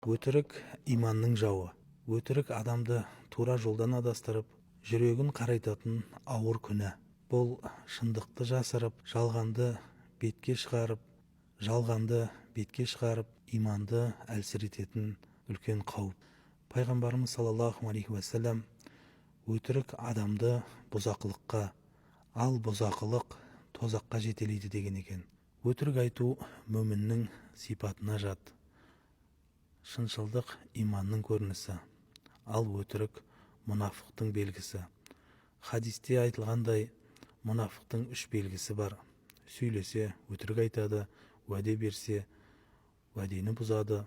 Өтірік иманның жауы. Өтірік адамды тура жолдан адастырып, жүрегін қарайтатын ауыр күнә. Бұл шындықты жасырып, жалғанды бетке шығарып, иманды әлсірететін үлкен қауіп. Пайғамбарымыз саллаллаху алейхи уассалам өтірік адамды бұзақылыққа, ал бұзақылық тозаққа жетелейді деген екен. Өтірік айту мүміннің сипатына жат. Шыншылдық иманның көрінісі, ал өтірік мұнафықтың белгісі. Хадисте айтылғандай, мұнафықтың 3 белгісі бар. Сөйлесе өтірік айтады, уәде берсе уәдені бұзады,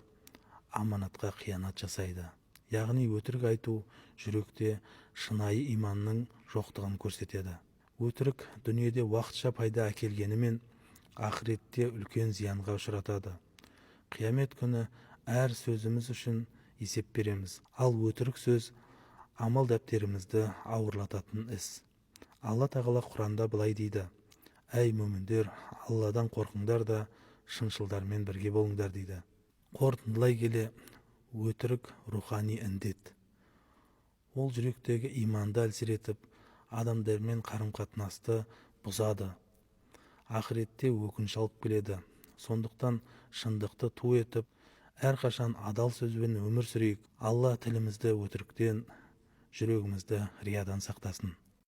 аманатқа қиянат жасайды. Яғни өтірік айту жүректе шынайы иманның жоқтығын көрсетеді. Өтірік дүниеде уақытша пайда әкелгенімен, ақыретте үлкен зиянға ұшыратады. Қиямет күні әр сөзіміз үшін есеп береміз. Ал өтірік сөз амал дәптерімізді ауырлататын іс. Алла тағала Құранда былай дейді: әй мүміндер, Алладан қорқыңдар да шыншылдармен бірге болыңдар дейді. Қорытындылай келе, өтірік рухани індет. Ол жүректегі иманды әлсіретіп, адамдармен қарым-қатынасты бұзады. Ақыретте өкініш алып келеді. Сондықтан шындықты ту етіп, әрқашан адал сөзбен өмір сүрейік. Алла тілімізді өтіріктен, жүрегімізді риядан сақтасын.